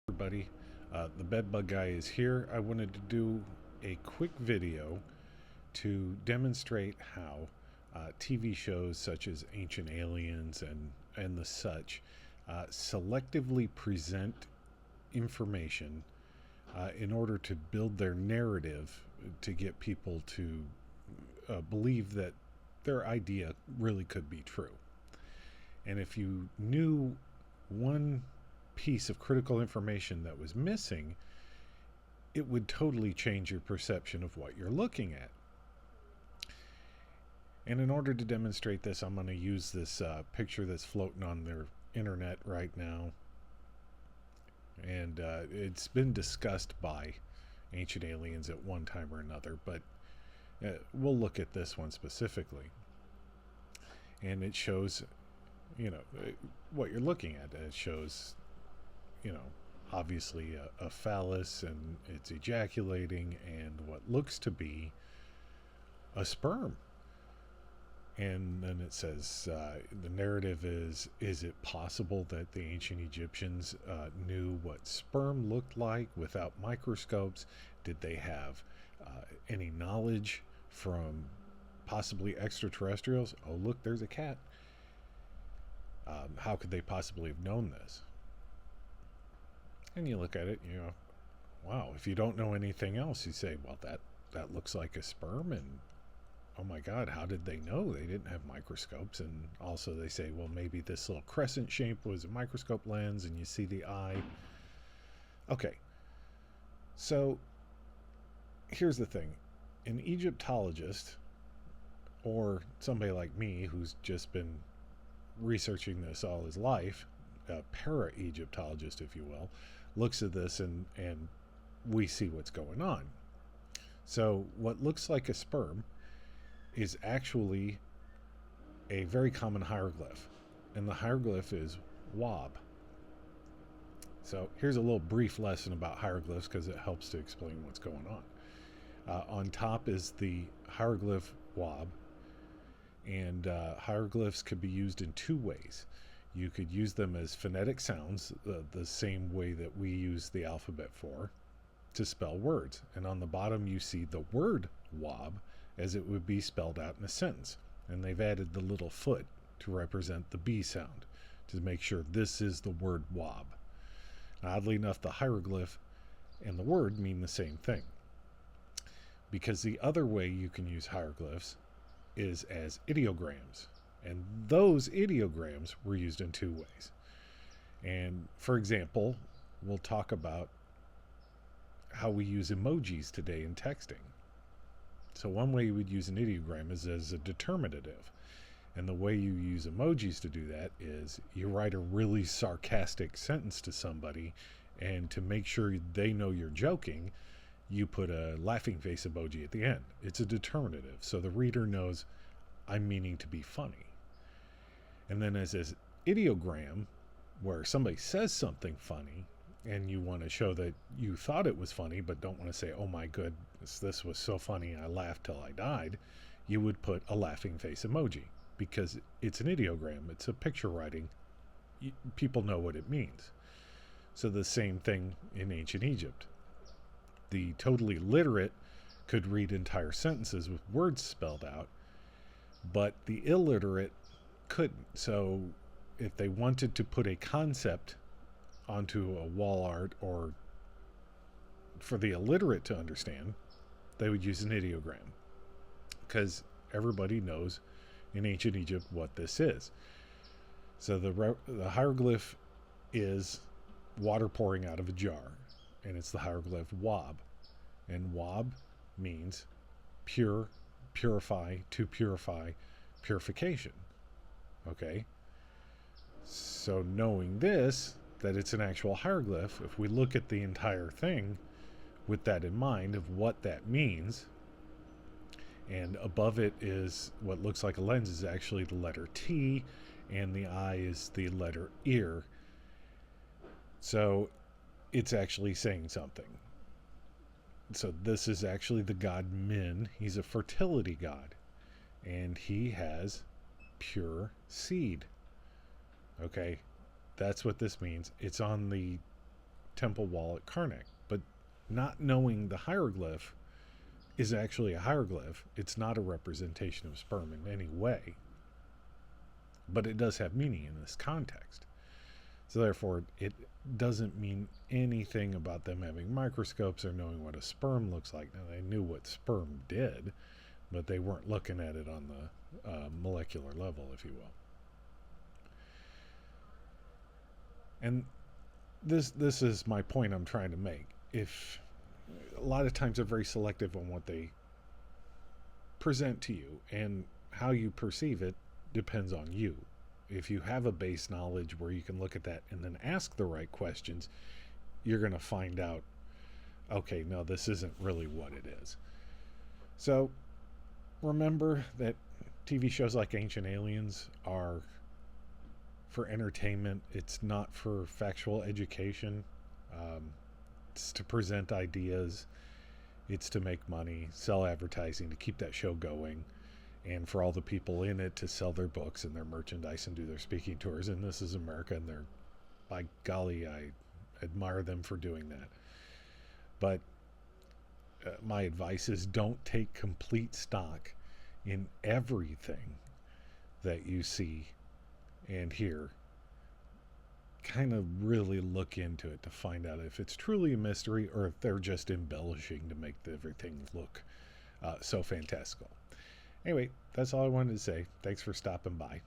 Everybody, the bedbug guy is here. I wanted to do a quick video to demonstrate how TV shows such as Ancient Aliens and the such selectively present information in order to build their narrative to get people to believe that their idea really could be true. And if you knew one piece of critical information that was missing, it would totally change your perception of what you're looking at. And in order to demonstrate this, I'm going to use this picture that's floating on their internet right now. And it's been discussed by Ancient Aliens at one time or another, but we'll look at this one specifically. And it shows, what you're looking at. It shows, obviously a phallus, and it's ejaculating, and what looks to be a sperm. And then it says the narrative is it possible that the ancient Egyptians knew what sperm looked like without microscopes? Did they have any knowledge from possibly extraterrestrials? Oh, look, there's a cat. How could they possibly have known this? And you look at it, wow, if you don't know anything else, you say, well, that looks like a sperm, and oh my God, how did they know? They didn't have microscopes. And also they say, well, maybe this little crescent shape was a microscope lens, and you see the eye. Okay, so here's the thing. An Egyptologist, or somebody like me who's just been researching this all his life, a para-Egyptologist, if you will, looks at this and we see what's going on. So what looks like a sperm is actually a very common hieroglyph, and the hieroglyph is Wab. So here's a little brief lesson about hieroglyphs because it helps to explain what's going on. On top is the hieroglyph Wab, and hieroglyphs could be used in two ways. You could use them as phonetic sounds, the same way that we use the alphabet for, to spell words. And on the bottom you see the word Wab as it would be spelled out in a sentence. And they've added the little foot to represent the B sound to make sure this is the word Wab. Oddly enough, the hieroglyph and the word mean the same thing. Because the other way you can use hieroglyphs is as ideograms. And those ideograms were used in two ways. And for example, we'll talk about how we use emojis today in texting. So one way you would use an ideogram is as a determinative. And the way you use emojis to do that is you write a really sarcastic sentence to somebody, and to make sure they know you're joking, you put a laughing face emoji at the end. It's a determinative, so the reader knows I'm meaning to be funny. And then as an ideogram, where somebody says something funny, and you want to show that you thought it was funny, but don't want to say, oh my goodness, this was so funny, I laughed till I died, you would put a laughing face emoji, because it's an ideogram, it's a picture writing, people know what it means. So the same thing in ancient Egypt. The totally literate could read entire sentences with words spelled out, but the illiterate couldn't. So if they wanted to put a concept onto a wall art, or for the illiterate to understand, they would use an ideogram, because everybody knows in ancient Egypt what this is. So the hieroglyph is water pouring out of a jar, and it's the hieroglyph Wab, and Wab means pure, purify, to purify, purification. Okay, so knowing this, that it's an actual hieroglyph, if we look at the entire thing with that in mind of what that means, and above it is what looks like a lens is actually the letter T, and the I is the letter ear. So it's actually saying something. So this is actually the god Min. He's a fertility god, and he has pure seed. Okay, that's what this means. It's on the temple wall at Karnak. But not knowing the hieroglyph is actually a hieroglyph. It's not a representation of sperm in any way, but it does have meaning in this context. So therefore, it doesn't mean anything about them having microscopes or knowing what a sperm looks like. Now, they knew what sperm did, but they weren't looking at it on the molecular level, if you will. And this is my point I'm trying to make. If a lot of times they're very selective on what they present to you, and how you perceive it depends on you. If you have a base knowledge where you can look at that and then ask the right questions, you're going to find out, okay, no, this isn't really what it is. So remember that TV shows like Ancient Aliens are for entertainment. It's not for factual education. It's to present ideas. It's to make money, sell advertising, to keep that show going, and for all the people in it to sell their books and their merchandise and do their speaking tours. And this is America, and they're, by golly, I admire them for doing that. But my advice is don't take complete stock in everything that you see and hear. Kind of really look into it to find out if it's truly a mystery or if they're just embellishing to make everything look so fantastical. Anyway, that's all I wanted to say. Thanks for stopping by.